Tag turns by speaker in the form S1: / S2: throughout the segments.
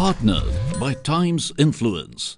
S1: Partnered by Times Influence.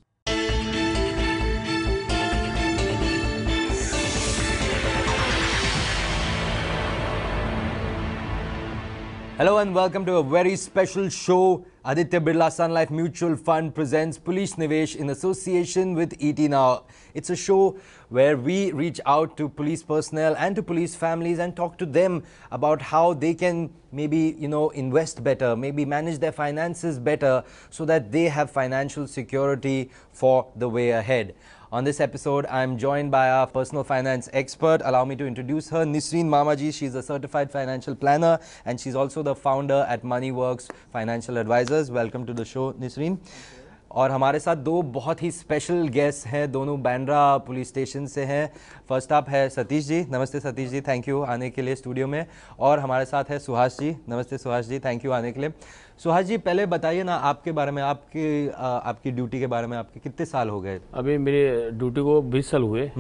S2: Hello and welcome to a very special show. Aditya Birla Sun Life Mutual Fund presents Police Nivesh in association with ET Now. It's a show where we reach out to police personnel and to police families and talk to them about how they can maybe, invest better, maybe manage their finances better so that they have financial security for the way ahead. On this episode, I'm joined by our personal finance expert. Allow me to introduce her, Nisreen Mamaji. She's a certified financial planner and she's also the founder at MoneyWorks Financial Advisors. Welcome to the show, Nisreen. और हमारे साथ दो बहुत ही special guest हैं, दोनों Bandra police station से हैं. First up है सतीश जी. नमस्ते सतीश जी, थैंक यू आने के लिए स्टूडियो में. और हमारे साथ है सुहास जी. नमस्ते सुहास जी, थैंक यू आने के लिए. सुहास जी, पहले बताइए ना आपके बारे में, आपकी ड्यूटी के बारे में. आपके कितने साल हो गए?
S3: अभी मेरी ड्यूटी को 20 साल हुए.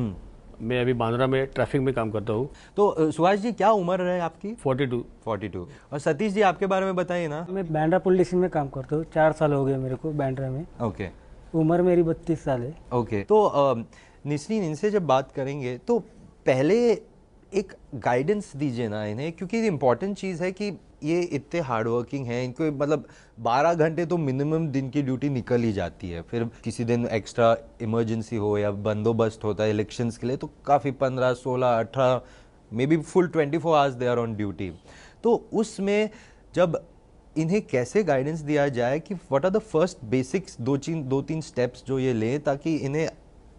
S3: मैं अभी बांद्रा में ट्रैफिक में काम करता हूँ.
S2: तो सुहास जी, क्या उम्र है आपकी?
S3: 42.
S2: और सतीश जी, आपके बारे में बताइए ना.
S4: मैं बांद्रा पुलिस स्टेशन में काम करता हूँ. 4 साल हो गए मेरे को बांद्रा में.
S2: ओके.
S4: उम्र मेरी 32 साल है.
S2: ओके. तो निस्रीन, इनसे जब बात करेंगे तो पहले एक गाइडेंस दीजिए ना इन्हें, क्योंकि इम्पोर्टेंट चीज़ है कि ये इतने हार्ड वर्किंग हैं. इनको मतलब 12 घंटे तो मिनिमम दिन की ड्यूटी निकल ही जाती है. फिर किसी दिन एक्स्ट्रा इमरजेंसी हो या बंदोबस्त होता है इलेक्शंस के लिए तो काफ़ी 15, 16, 18 may be full 24 hours they are on duty. तो उसमें जब इन्हें कैसे गाइडेंस दिया जाए कि what are the first basics, दो तीन स्टेप्स जो ये लें ताकि इन्हें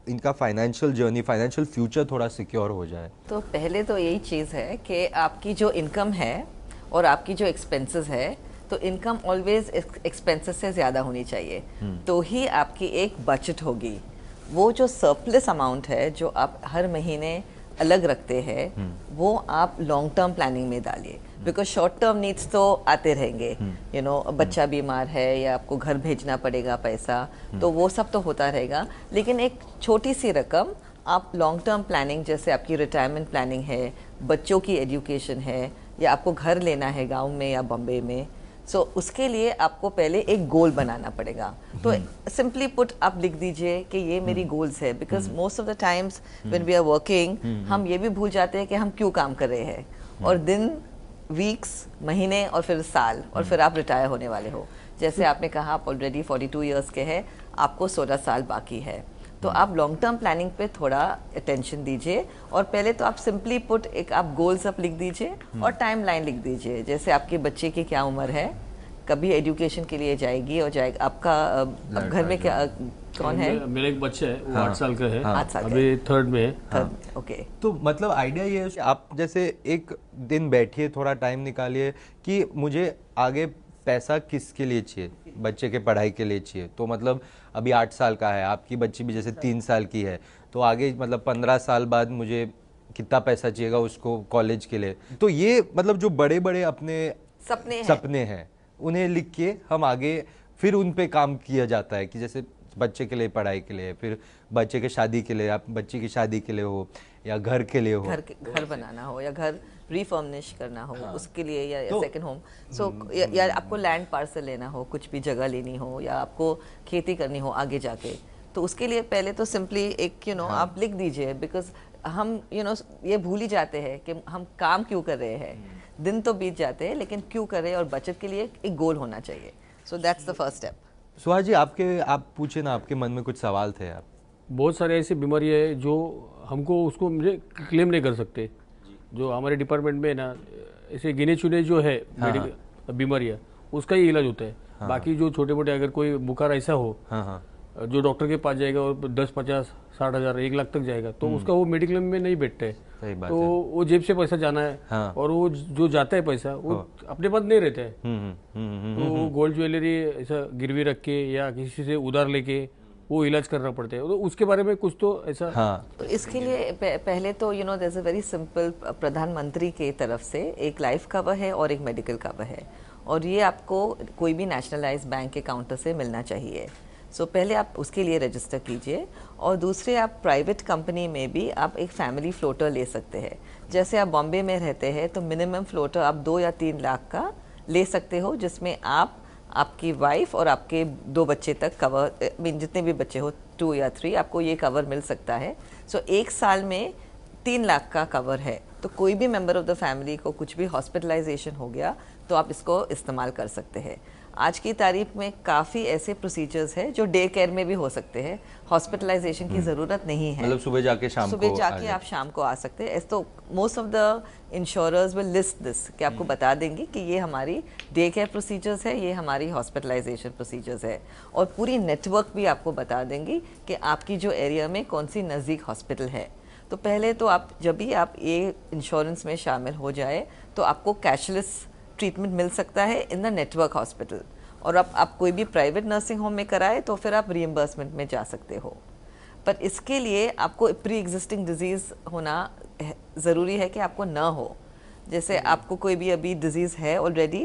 S2: इनका फाइनेंशियल जर्नी, फाइनेंशियल फ्यूचर थोड़ा सिक्योर हो जाए? तो
S5: पहले तो यही चीज़ है कि आपकी जो इनकम है और आपकी जो एक्सपेंसेस है, तो इनकम ऑलवेज एक्सपेंसेस से ज़्यादा होनी चाहिए. तो ही आपकी एक बचत होगी. वो जो सरप्लस अमाउंट है जो आप हर महीने अलग रखते हैं, वो आप लॉन्ग टर्म प्लानिंग में डालिए. बिकॉज शॉर्ट टर्म नीड्स तो आते रहेंगे. बच्चा बीमार है या आपको घर भेजना पड़ेगा पैसा, तो वो सब तो होता रहेगा. लेकिन एक छोटी सी रकम आप लॉन्ग टर्म प्लानिंग, जैसे आपकी रिटायरमेंट प्लानिंग है, बच्चों की एजुकेशन है, या आपको घर लेना है गांव में या बॉम्बे में, सो उसके लिए आपको पहले एक गोल बनाना पड़ेगा. तो सिंपली पुट आप लिख दीजिए कि ये मेरी गोल्स है. Because most of the times when we are working, हम ये भी भूल जाते हैं कि हम क्यों काम कर रहे हैं. और दिन, वीक्स, महीने और फिर साल, और फिर आप रिटायर होने वाले हो. जैसे आपने कहा आप ऑलरेडी 42 ईयर्स के हैं, आपको 16 साल बाकी है. तो आप लॉन्ग टर्म प्लानिंग पे थोड़ा अटेंशन दीजिए. और पहले तो आप सिंपली पुट एक आप गोल्स अप लिख दीजिए और टाइम लाइन लिख दीजिए. जैसे आपके बच्चे की क्या उम्र है, कभी एजुकेशन के लिए जाएगी और जाएगा. आपका अब घर में क्या कौन है?
S3: मेरा एक बच्चा है, वो 8 साल का है.
S5: 8 साल
S3: अभी 3rd में है.
S5: ओके.
S2: तो मतलब आइडिया ये है कि आप जैसे एक दिन बैठिए, थोड़ा टाइम निकालिए कि मुझे आगे पैसा किसके लिए चाहिए, बच्चे के पढ़ाई के लिए चाहिए. तो मतलब अभी 8 साल का है, आपकी बच्ची भी जैसे 3 साल की है, तो आगे मतलब 15 साल बाद मुझे कितना पैसा चाहिएगा उसको कॉलेज के लिए. तो ये मतलब जो बड़े बड़े अपने सपने हैं उन्हें लिख के हम आगे फिर उन पे काम किया जाता है कि जैसे बच्चे के लिए पढ़ाई के लिए, फिर बच्चे के शादी के लिए, आप बच्ची की शादी के लिए हो या घर के लिए हो,
S5: घर बनाना हो या घर रिफर्निश करना हो, उसके लिए या सेकंड होम. सो या आपको लैंड पार्सल लेना हो, कुछ भी जगह लेनी हो, या आपको खेती करनी हो आगे जाके, तो उसके लिए पहले तो सिंपली एक आप लिख दीजिए. बिकॉज हम ये भूल ही जाते हैं कि हम काम क्यों कर रहे हैं. दिन तो बीत जाते हैं, लेकिन क्यों कर रहे हैं, और बचत के लिए एक गोल होना चाहिए. So that's the first step.
S2: Suhas ji, आप पूछे ना, आपके मन में कुछ सवाल थे. आप
S3: बहुत सारे ऐसी बीमारी है जो हमको उसको मुझे क्लेम नहीं कर सकते. जो हमारे डिपार्टमेंट में ना ऐसे गिने चुने जो है मेडिकल बीमारियाँ, उसका ही इलाज होता है. बाकी जो छोटे मोटे अगर कोई बुखार ऐसा हो जो डॉक्टर के पास जाएगा और 10, 50, 60 हज़ार 1 लाख तक जाएगा, तो उसका वो मेडिक्लेम में नहीं बैठता है. तो वो जेब से पैसा जाना है. और वो जो जाता है पैसा वो अपने पास नहीं रहता है. तो गोल्ड ज्वेलरी ऐसा गिरवी रख के या किसी से उधार लेके वो इलाज करना पड़ता है. तो उसके बारे में कुछ तो ऐसा.
S5: तो इसके लिए पहले तो there is a very simple, प्रधानमंत्री की तरफ से एक लाइफ कवर है और एक मेडिकल कवर है, और ये आपको कोई भी नेशनलाइज बैंक के काउंटर से मिलना चाहिए. सो पहले आप उसके लिए रजिस्टर कीजिए. और दूसरे, आप प्राइवेट कंपनी में भी आप एक फैमिली फ्लोटर ले सकते हैं. जैसे आप बॉम्बे में रहते हैं तो मिनिमम फ्लोटर आप 2 या 3 लाख का ले सकते हो, जिसमें आप आपकी वाइफ और आपके 2 बच्चे तक कवर, मीन जितने भी बच्चे हो 2 या 3, आपको ये कवर मिल सकता है। सो 1 साल में 3 लाख का कवर है, तो कोई भी मेंबर ऑफ द फैमिली को कुछ भी हॉस्पिटलाइजेशन हो गया तो आप इसको इस्तेमाल कर सकते हैं। आज की तारीख में काफ़ी ऐसे प्रोसीजर्स हैं जो डे केयर में भी हो सकते हैं, हॉस्पिटलाइजेशन की ज़रूरत नहीं है।
S2: मतलब सुबह जाके
S5: आप शाम को आ सकते हैं। तो most of the insurers will list this, कि आपको बता देंगे कि ये हमारी डे केयर प्रोसीजर्स है, ये हमारी हॉस्पिटलाइजेशन प्रोसीजर्स है, और पूरी नेटवर्क भी आपको बता देंगी कि आपकी जो एरिया में कौन सी नज़दीक हॉस्पिटल है। तो पहले तो आप जब भी आप ये इंश्योरेंस में शामिल हो जाए तो आपको कैशलेस ट्रीटमेंट मिल सकता है इन द नेटवर्क हॉस्पिटल, और आप कोई भी प्राइवेट नर्सिंग होम में कराए तो फिर आप रीइंबर्समेंट में जा सकते हो। पर इसके लिए आपको प्री एग्जिस्टिंग डिजीज़ होना ज़रूरी है कि आपको ना हो। जैसे आपको कोई भी अभी डिजीज़ है ऑलरेडी,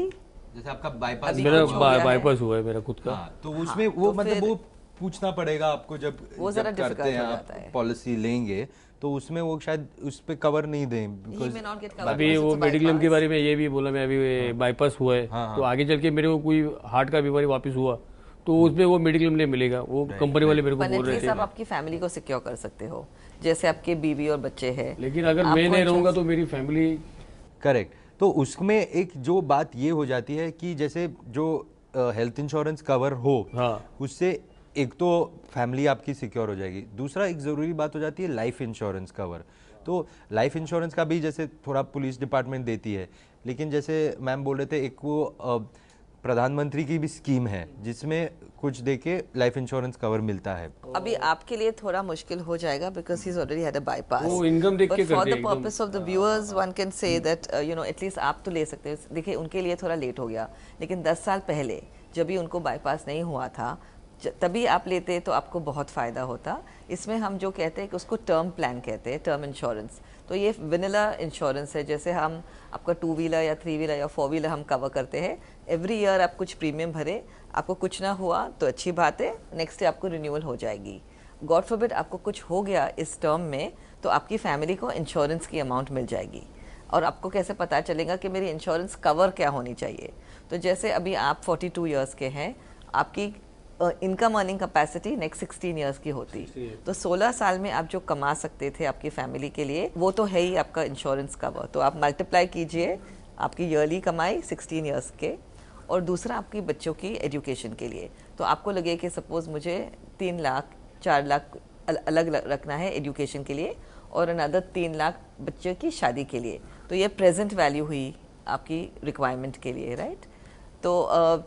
S2: जैसे आपका बाईपास,
S3: मेरा बाईपास हुआ है मेरा खुद का।
S2: तो उसमें वो
S5: तो
S2: मतलब वो पूछना पड़ेगा आपको जब
S5: वो ज़रा
S2: करते हैं आप पॉलिसी लेंगे तो उसमें वो शायद उस पे कवर नहीं दें, बिकॉज़
S3: अभी वो मेडिक्लेम के बारे में ये भी बोला, मैं अभी बाईपास हुआ है तो आगे चल के मेरे को कोई हार्ट का बीमारी वापस हुआ तो उसमें वो मेडिक्लेम नहीं मिलेगा, वो कंपनी वाले मेरे को बोल रहे थे।
S5: आप आपकी फैमिली को सिक्योर कर सकते हो, जैसे आपके बीवी और बच्चे हैं।
S3: लेकिन अगर मैं नहीं रहूंगा तो मेरी फैमिली,
S2: करेक्ट। तो उसमें एक जो बात ये हो जाती है कि जैसे जो हेल्थ इंश्योरेंस कवर हो, उससे एक तो फैमिली आपकी सिक्योर हो जाएगी, दूसरा एक ज़रूरी बात हो जाती है लाइफ इंश्योरेंस कवर। तो लाइफ इंश्योरेंस का भी जैसे थोड़ा पुलिस डिपार्टमेंट देती है, लेकिन जैसे मैम बोल रहे थे एक वो प्रधानमंत्री की भी स्कीम है जिसमें कुछ देके लाइफ इंश्योरेंस कवर मिलता है।
S5: अभी आपके लिए थोड़ा मुश्किल हो जाएगा because he is already had a bypass.
S3: वो इनकम देख के
S5: for the purpose of the viewers one can say that you know at least आप तो ले सकते हो। देखिए उनके लिए थोड़ा लेट हो गया, लेकिन 10 साल पहले जब भी उनको बाईपास नहीं हुआ था तभी आप लेते तो आपको बहुत फ़ायदा होता। इसमें हम जो कहते हैं कि उसको टर्म प्लान कहते हैं, टर्म इंश्योरेंस। तो ये वनीला इंश्योरेंस है, जैसे हम आपका 2 व्हीलर या 3 व्हीलर या 4 व्हीलर हम कवर करते हैं। एवरी ईयर आप कुछ प्रीमियम भरे, आपको कुछ ना हुआ तो अच्छी बात है, नेक्स्ट ईयर आपको रिन्यूअल हो जाएगी। गॉड फॉरबिड आपको कुछ हो गया इस टर्म में तो आपकी फैमिली को इंश्योरेंस की अमाउंट मिल जाएगी। और आपको कैसे पता चलेगा कि मेरी इंश्योरेंस कवर क्या होनी चाहिए? तो जैसे अभी आप 42 ईयर्स के हैं, आपकी income earning capacity next 16 years की होती, तो 16 साल में आप जो कमा सकते थे आपकी फैमिली के लिए वो तो है ही आपका इंश्योरेंस कवर। तो आप मल्टीप्लाई कीजिए आपकी ईयरली कमाई 16 इयर्स के, और दूसरा आपकी बच्चों की एजुकेशन के लिए। तो आपको लगे कि सपोज मुझे 3 लाख 4 लाख अलग रखना है एजुकेशन के लिए और अनदर 3 लाख बच्चों की शादी के लिए, तो ये प्रेजेंट वैल्यू हुई आपकी रिक्वायरमेंट के लिए, राइट? तो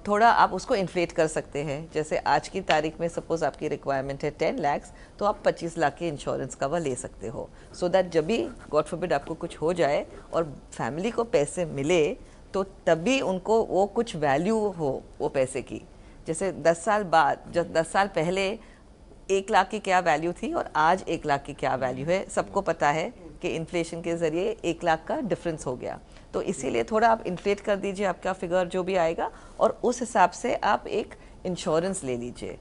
S5: थोड़ा आप उसको इन्फ्लेट कर सकते हैं। जैसे आज की तारीख में सपोज आपकी रिक्वायरमेंट है 10 लाख, तो आप 25 लाख की इंश्योरेंस कवर ले सकते हो, सो दैट जब भी गॉड फॉरबिड आपको कुछ हो जाए और फैमिली को पैसे मिले तो तभी उनको वो कुछ वैल्यू हो वो पैसे की। जैसे 10 साल बाद, जब 10 साल पहले 1 लाख की क्या वैल्यू थी और आज 1 लाख की क्या वैल्यू है, सबको पता है कि इन्फ्लेशन के ज़रिए 1 लाख का डिफरेंस हो गया। तो इसीलिए थोड़ा आप इन्फ्लेट कर दीजिए आपका फिगर जो भी आएगा, और उस हिसाब से आप एक इंश्योरेंस ले लीजिए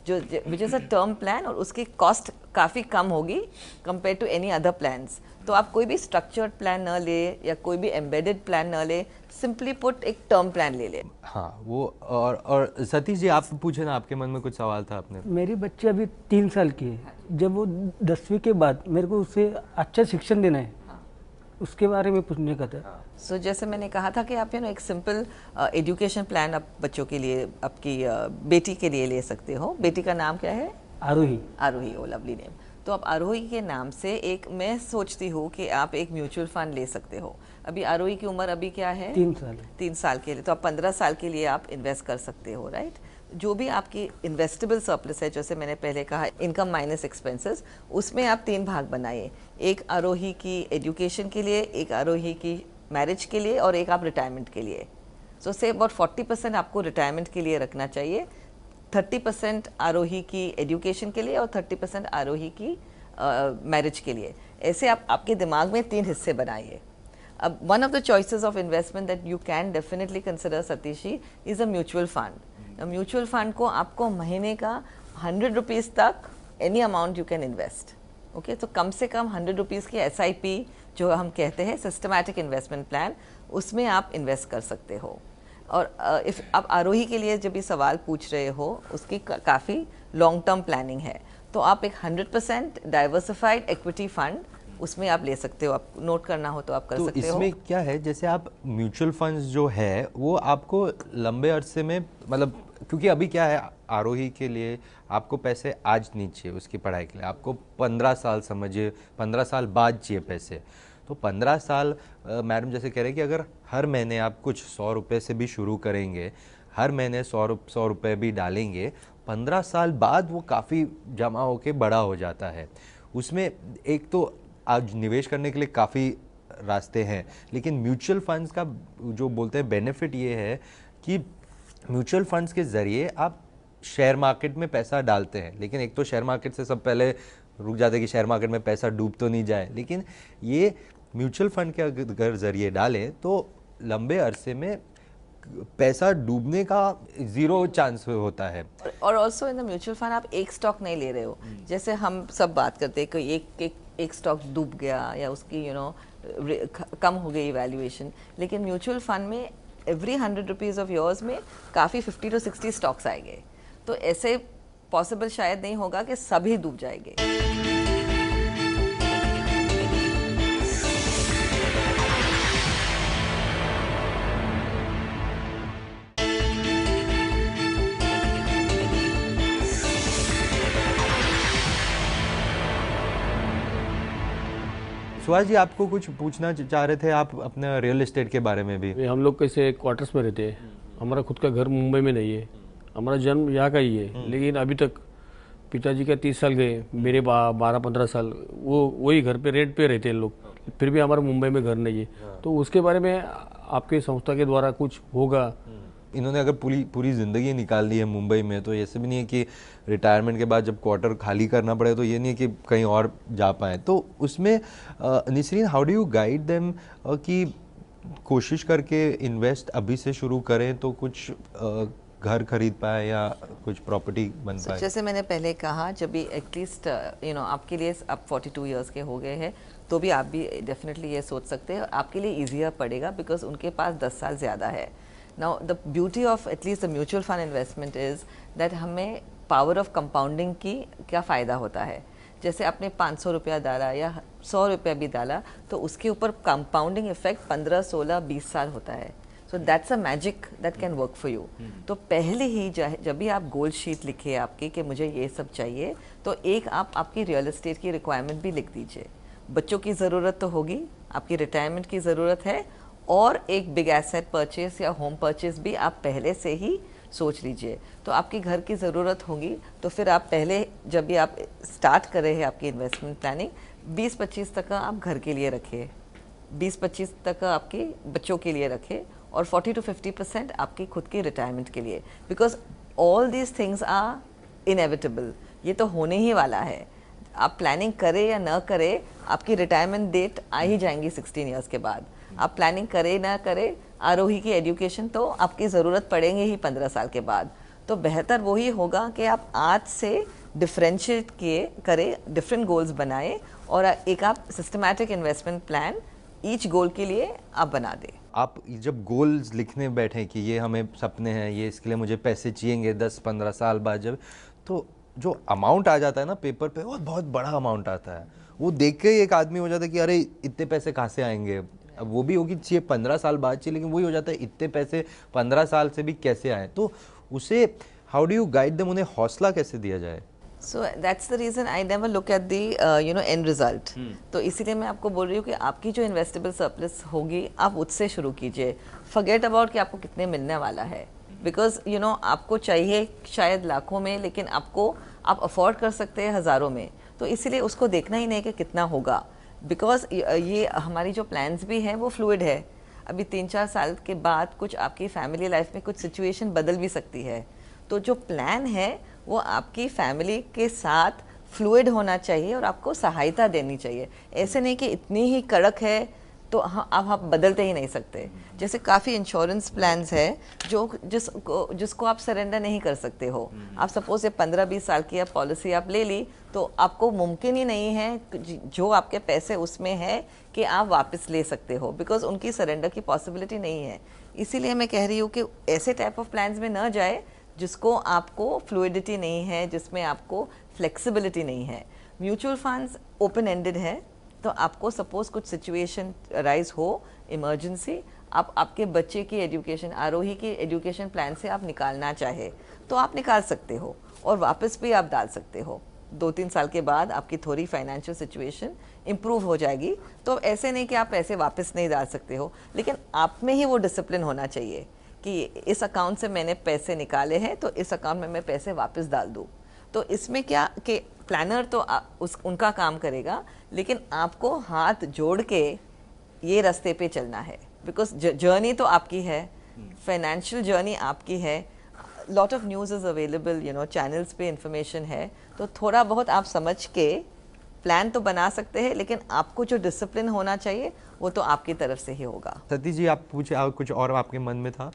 S5: जो which is a term plan, और उसकी कॉस्ट काफ़ी कम होगी compare to any other plans. तो आप कोई भी स्ट्रक्चर्ड प्लान न ले या कोई भी एम्बेडेड प्लान न ले, सिंपली पुट एक टर्म प्लान ले ले।
S2: हाँ, वो और सतीश जी आप पूछे ना, आपके मन में कुछ सवाल था आपने।
S4: मेरी बच्ची अभी 3 साल की है, जब वो 10वीं के बाद मेरे को उसे अच्छा शिक्षण देना है, उसके बारे में पूछने का था।
S5: सो जैसे मैंने कहा था कि आप एक सिंपल एजुकेशन प्लान आप बच्चों के लिए, आपकी बेटी के लिए ले सकते हो। बेटी का नाम क्या है?
S4: आरोही।
S5: आरोही, ओ लवली नेम। तो आप आरोही के नाम से एक, मैं सोचती हूँ कि आप एक म्यूचुअल फंड ले सकते हो। अभी आरोही की उम्र अभी क्या है?
S4: 3 साल।
S5: 3 साल के लिए तो आप 15 साल के लिए आप इन्वेस्ट कर सकते हो, राइट? जो भी आपकी इन्वेस्टेबल सरप्लस है, जैसे मैंने पहले कहा इनकम माइनस एक्सपेंसेस, उसमें आप 3 भाग बनाइए। एक आरोही की एजुकेशन के लिए, एक आरोही की मैरिज के लिए, और एक आप रिटायरमेंट के लिए। सो से अबाउट 40% आपको रिटायरमेंट के लिए रखना चाहिए, 30% आरोही की एजुकेशन के लिए और 30% आरोही की मैरिज के लिए। ऐसे आप आपके दिमाग में 3 हिस्से बनाइए। अब one of the choices of investment that you can definitely consider सतीशी is a mutual fund. Mutual fund को आपको महीने का 100 रुपीज़ तक any amount you can invest, okay? तो कम से कम 100 रुपीज़ की SIP जो हम कहते हैं सिस्टमैटिक इन्वेस्टमेंट प्लान, उसमें आप इन्वेस्ट कर सकते हो। और इफ आप आरोही के लिए जब ये सवाल पूछ रहे हो, उसकी काफ़ी लॉन्ग टर्म प्लानिंग है, तो आप एक 100% डाइवर्सिफाइड इक्विटी फंड उसमें आप ले सकते हो। आप नोट करना हो तो आप कर सकते हो।
S2: इसमें क्या है, जैसे आप म्यूचुअल फंड्स जो है वो आपको लंबे अरसे में, मतलब क्योंकि अभी क्या है, आरोही के लिए आपको पैसे आज नहीं चाहिए उसकी पढ़ाई के लिए, आपको 15 साल समझिए, 15 साल बाद चाहिए पैसे। तो 15 साल मैडम जैसे कह रहे हैं कि अगर हर महीने आप कुछ 100 रुपये से भी शुरू करेंगे, हर महीने 100 रुपये भी डालेंगे, 15 साल बाद वो काफ़ी जमा होके बड़ा हो जाता है। उसमें एक तो आज निवेश करने के लिए काफ़ी रास्ते हैं, लेकिन म्यूचुअल फंड्स का जो बोलते हैं बेनिफिट ये है कि म्यूचुअल फंड्स के ज़रिए आप शेयर मार्केट में पैसा डालते हैं, लेकिन एक तो शेयर मार्केट से सब पहले रुक जाते हैं कि शेयर मार्केट में पैसा डूब तो नहीं जाए, लेकिन ये म्यूचुअल फंड के अगर ज़रिए डालें तो लंबे अरसे में पैसा डूबने का 0 चांस होता है।
S5: और also in the mutual fund आप एक स्टॉक नहीं ले रहे हो, जैसे हम सब बात करते हैं कि एक स्टॉक डूब गया या उसकी कम हो गई वैल्यूएशन, लेकिन म्यूचुअल फंड में एवरी 100 रुपीज़ ऑफ योर्स में काफ़ी 50 to 60 स्टॉक्स आएंगे, तो ऐसे पॉसिबल शायद नहीं होगा कि सभी डूब जाएंगे।
S2: सुहास जी, आपको कुछ पूछना चाह रहे थे आप अपने रियल एस्टेट के बारे में भी।
S3: हम लोग कैसे क्वार्टर्स में रहते हैं, हमारा खुद का घर मुंबई में नहीं है, हमारा जन्म यहाँ का ही है, लेकिन अभी तक पिताजी का 30 साल गए, मेरे 12-15 साल वो वही घर पे रेंट पे रहते हैं लोग, फिर भी हमारा मुंबई में घर नहीं है। तो उसके बारे में आपके संस्था के द्वारा कुछ होगा?
S2: इन्होंने अगर पूरी ज़िंदगी निकाल दी है मुंबई में, तो ऐसे भी नहीं है कि रिटायरमेंट के बाद जब क्वार्टर खाली करना पड़े तो ये नहीं है कि कहीं और जा पाए। तो उसमें Nisreen, how do you guide them कि कोशिश करके इन्वेस्ट अभी से शुरू करें तो कुछ घर खरीद पाए या कुछ प्रॉपर्टी बन पाए?
S5: जैसे मैंने पहले कहा, जब भी एटलीस्ट आपके लिए आप 42 इयर्स के हो गए हैं, तो भी आप भी डेफिनेटली ये सोच सकते हैं, आपके लिए ईजियर पड़ेगा बिकॉज उनके पास 10 साल ज़्यादा है। Now the beauty of at least the mutual fund investment is that हमें power of compounding की क्या फ़ायदा होता है। जैसे आपने 500 रुपया डाला या 100 रुपया भी डाला, तो उसके ऊपर कंपाउंडिंग इफेक्ट 15, 16, 20 साल होता है। So that's a magic that can work for you. तो पहले ही जब भी आप गोल शीट लिखे आपकी कि मुझे ये सब चाहिए, तो एक आप आपकी रियल एस्टेट की रिक्वायरमेंट भी लिख दीजिए। बच्चों की ज़रूरत तो होगी, आपकी रिटायरमेंट की ज़रूरत है, और एक बिग एसेट परचेस या होम परचेस भी आप पहले से ही सोच लीजिए। तो आपकी घर की ज़रूरत होगी, तो फिर आप पहले जब भी आप स्टार्ट कर रहे हैं आपकी इन्वेस्टमेंट प्लानिंग, 20-25 तक आप घर के लिए रखिए, 20-25 तक आपके बच्चों के लिए रखें, और 40 to 50% आपकी खुद की रिटायरमेंट के लिए, because all these things are inevitable, ये तो होने ही वाला है। आप प्लानिंग करें या न करें, आपकी रिटायरमेंट डेट आ ही जाएंगी 16 ईयर्स के बाद। आप प्लानिंग करें ना करें, आरोही की एजुकेशन तो आपकी ज़रूरत पड़ेंगे ही 15 साल के बाद। तो बेहतर वही होगा कि आप आज से डिफ्रेंशिएट करें, डिफरेंट गोल्स बनाएं, और एक आप सिस्टमैटिक इन्वेस्टमेंट प्लान ईच गोल के लिए आप बना दें।
S2: आप जब गोल्स लिखने बैठे कि ये हमें सपने हैं, ये इसके लिए मुझे पैसे चाहिए 10-15 साल बाद, जब तो जो अमाउंट आ जाता है ना पेपर पे, वो बहुत बड़ा अमाउंट आता है। वो देख के एक आदमी हो जाता है कि अरे इतने पैसे कहाँ से आएंगे। अब वो भी होगी चाहिए 15 साल बाद चाहिए, लेकिन वही हो जाता है इतने पैसे 15 साल से भी कैसे आए। तो उसे how do you guide them, उन्हें हौसला कैसे दिया जाए?
S5: सो that's the reason I never look at the and result. तो इसीलिए मैं आपको बोल रही हूँ कि आपकी जो इन्वेस्टेबल सरप्लस होगी, आप उससे शुरू कीजिए। फॉरगेट अबाउट कि आपको कितने मिलने वाला है, बिकॉज आपको चाहिए शायद लाखों में, लेकिन आप अफोर्ड कर सकते हैं हज़ारों में। तो इसीलिए उसको देखना ही नहीं कि कितना होगा, बिकॉज ये हमारी जो प्लान्स भी हैं वो फ्लूइड है। अभी 3-4 साल के बाद कुछ आपकी फैमिली लाइफ में कुछ सिचुएशन बदल भी सकती है। तो जो प्लान है वो आपकी फैमिली के साथ फ्लूइड होना चाहिए और आपको सहायता देनी चाहिए। ऐसे नहीं कि इतनी ही कड़क है तो आप बदलते ही नहीं सकते। जैसे काफ़ी इंश्योरेंस प्लान्स है जिसको आप सरेंडर नहीं कर सकते हो। आप सपोज ये 15-20 साल की आप पॉलिसी आप ले ली, तो आपको मुमकिन ही नहीं है जो आपके पैसे उसमें है कि आप वापस ले सकते हो, बिकॉज उनकी सरेंडर की पॉसिबिलिटी नहीं है। इसीलिए मैं कह रही हूँ कि ऐसे टाइप ऑफ प्लान्स में न जाए जिसको आपको फ्लूइडिटी नहीं है, जिसमें आपको फ्लेक्सिबिलिटी नहीं है। म्यूचुअल फंड्स ओपन एंडेड है, तो आपको सपोज कुछ सिचुएशन राइज हो, इमरजेंसी, आप आपके बच्चे की एजुकेशन, आरोही की एजुकेशन प्लान से आप निकालना चाहे तो आप निकाल सकते हो और वापस भी आप डाल सकते हो। 2-3 साल के बाद आपकी थोड़ी फाइनेंशियल सिचुएशन इम्प्रूव हो जाएगी, तो ऐसे नहीं कि आप पैसे वापस नहीं डाल सकते हो, लेकिन आप में ही वो डिसिप्लिन होना चाहिए कि इस अकाउंट से मैंने पैसे निकाले हैं तो इस अकाउंट में मैं पैसे वापस डाल दूँ। तो इसमें क्या कि प्लानर तो उनका काम करेगा, लेकिन आपको हाथ जोड़ के ये रास्ते पे चलना है, बिकॉज जर्नी तो आपकी है, फाइनेंशियल जर्नी आपकी है। Lot of news is available, you know, channels पे इंफॉर्मेशन है, तो थोड़ा बहुत आप समझ के प्लान तो बना सकते हैं, लेकिन आपको जो डिसिप्लिन होना चाहिए वो तो आपकी तरफ से ही होगा।
S2: सतीश जी, आप पूछे कुछ और आपके मन में था?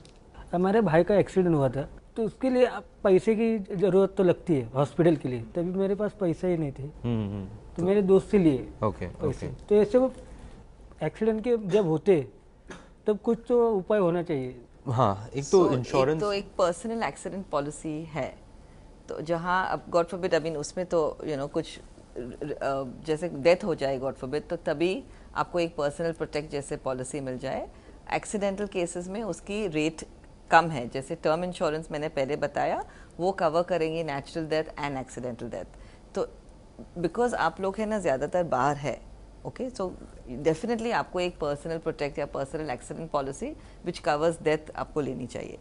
S4: हमारे भाई का एक्सीडेंट हुआ था, तो उसके लिए पैसे की ज़रूरत तो लगती है हॉस्पिटल के लिए, तभी मेरे पास पैसे ही नहीं थे। तो मेरे दोस्त से लिए पैसे। तो ऐसे वो एक्सीडेंट के जब होते तब कुछ तो उपाय होना चाहिए।
S2: हाँ, एक तो इंश्योरेंस,
S5: तो एक पर्सनल एक्सीडेंट पॉलिसी है, तो जहाँ अब गॉड फॉरबिड, आई मीन उसमें तो यू नो कुछ जैसे डेथ हो जाए गॉड फॉरबिड, तो तभी आपको एक पर्सनल प्रोटेक्ट जैसे पॉलिसी मिल जाए। एक्सीडेंटल केसेस में उसकी रेट कम है, जैसे टर्म इंश्योरेंस मैंने पहले बताया, वो कवर करेंगे natural death and accidental death. तो बिकॉज आप लोग हैं ना ज़्यादातर बाहर है, ओके, सो डेफिनेटली आपको एक पर्सनल प्रोटेक्ट या personal accident policy which covers death आपको लेनी चाहिए।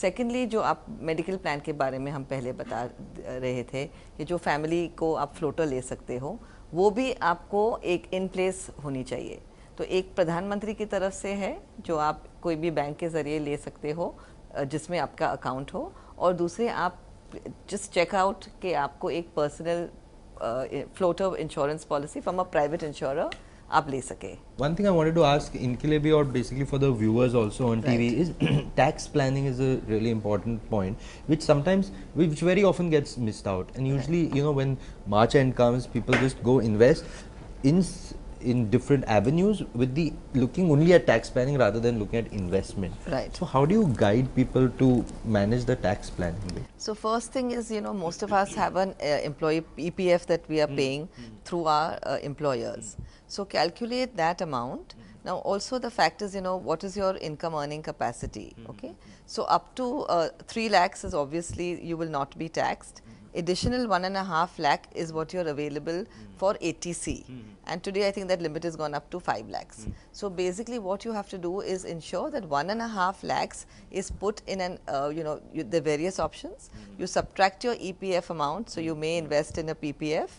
S5: सेकेंडली, जो आप मेडिकल प्लान के बारे में हम पहले बता रहे थे कि जो फैमिली को आप फ्लोटर ले सकते हो, वो भी आपको एक इन प्लेस होनी चाहिए। तो एक प्रधानमंत्री की तरफ से है जो आप कोई भी बैंक के ज़रिए ले सकते हो जिसमें आपका अकाउंट हो, और दूसरे आप जस्ट चेक आउट कि आपको एक personal floater insurance policy from a private insurer आप ले सके।
S2: One thing I wanted to ask इनके लिए भी और basically for the viewers also on TV is tax planning is a really important point which very often gets missed out, and usually you know when March end comes people just go invest in different avenues with the looking only at tax planning rather than looking at investment.
S5: Right.
S2: So how do you guide people to manage the tax planning?
S5: So first thing is, you know, most of us have an employee EPF that we are paying through our employers. So calculate that amount. Now also the fact is, you know, what is your income earning capacity, okay? So up to 3 lakhs is obviously you will not be taxed. Additional 1.5 lakh is what you're available for ATC, and today I think that limit has gone up to 5 lakhs. So basically what you have to do is ensure that 1.5 lakhs is put in an you know, the various options. You subtract your EPF amount, so you may invest in a PPF.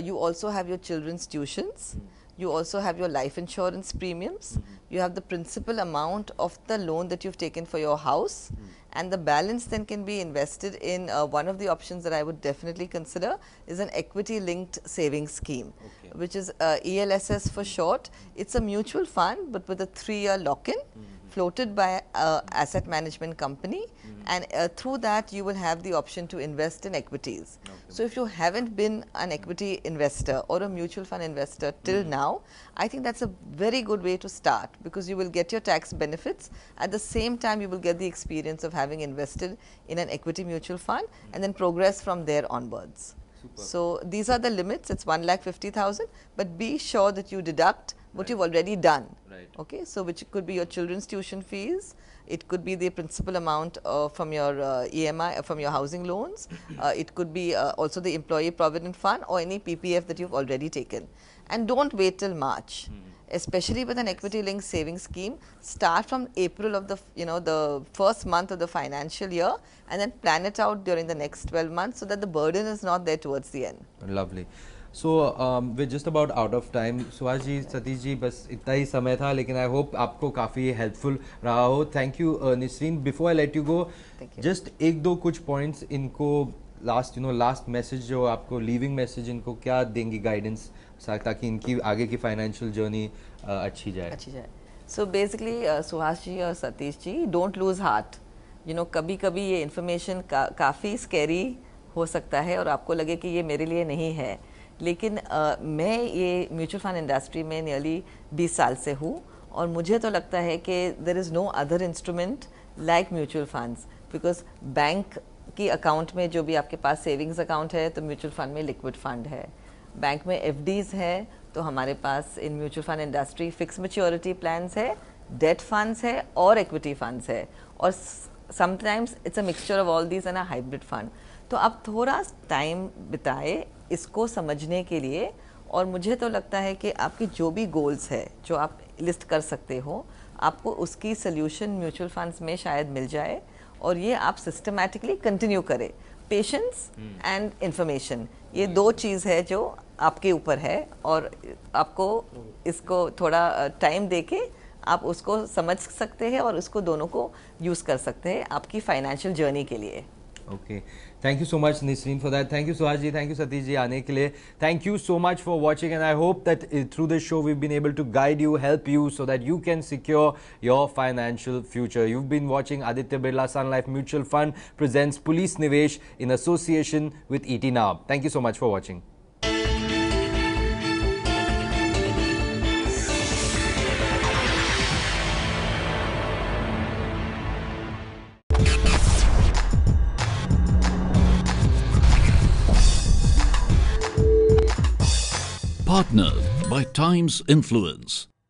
S5: You also have your children's tuitions. You also have your life insurance premiums. You have the principal amount of the loan that you've taken for your house, and the balance then can be invested in one of the options that I would definitely consider is an equity linked savings scheme, which is ELSS for short. It's a mutual fund but with a 3-year lock-in, floated by asset management company, and through that you will have the option to invest in equities. So if you haven't been an equity investor or a mutual fund investor till now, I think that's a very good way to start, because you will get your tax benefits. At the same time you will get the experience of having invested in an equity mutual fund, and then progress from there onwards. Super. So these are the limits. It's 1,50,000, but be sure that you deduct what you've already done. Okay, so which could be your children's tuition fees, it could be the principal amount from your EMI, from your housing loans, it could be also the employee provident fund or any PPF that you've already taken. And don't wait till March, especially with an equity linked savings scheme. Start from April of the, you know, the first month of the financial year, and then plan it out during the next 12 months so that the burden is not there towards the end.
S2: Lovely. So we're just about out of time. Suhas जी, सतीश जी, बस इतना ही समय था, लेकिन I hope आपको काफ़ी helpful रहा हो. Thank you, Nisreen. Before I let you go, just एक दो कुछ points इनको लास्ट मैसेज जो आपको लीविंग मैसेज इनको क्या देंगी गाइडेंस, ताकि इनकी आगे की फाइनेंशियल जर्नी अच्छी जाए.
S5: सो बेसिकली सुहास जी और Satish ji, don't lose heart. You know, कभी कभी ये इन्फॉर्मेशन काफ़ी स्कैरी हो सकता है और आपको लगे कि ये मेरे लिए नहीं है, लेकिन मैं ये म्यूचुअल फंड इंडस्ट्री में नियरली 20 साल से हूँ, और मुझे तो लगता है कि there is no other instrument like mutual funds, because bank की अकाउंट में जो भी आपके पास सेविंग्स अकाउंट है तो म्यूचुअल फंड में लिक्विड फंड है, बैंक में एफडीज है तो हमारे पास in mutual fund industry fix maturity plans है, डेट फंड्स है और इक्विटी फंड्स है, और sometimes it's a mixture of all these and a hybrid fund. तो आप थोड़ा टाइम बिताए इसको समझने के लिए, और मुझे तो लगता है कि आपकी जो भी गोल्स है जो आप लिस्ट कर सकते हो, आपको उसकी सोल्यूशन म्यूचुअल फंड्स में शायद मिल जाए, और ये आप सिस्टमैटिकली कंटिन्यू करें। पेशेंस एंड इंफॉर्मेशन, ये दो चीज़ है जो आपके ऊपर है, और आपको इसको थोड़ा टाइम देके आप उसको समझ सकते हैं और उसको दोनों को यूज़ कर सकते हैं आपकी फाइनेंशियल जर्नी के लिए।
S2: Okay, thank you so much Nisreen for that. Thank you Suhas ji, thank you Satish ji आने के लिए. Thank you so much for watching, and I hope that through this show we've been able to guide you, help you so that you can secure your financial future. You've been watching Aditya Birla Sun Life Mutual Fund presents Police Nivesh in association with ET Now. Thank you so much for watching.
S1: Partnered by Times Influence.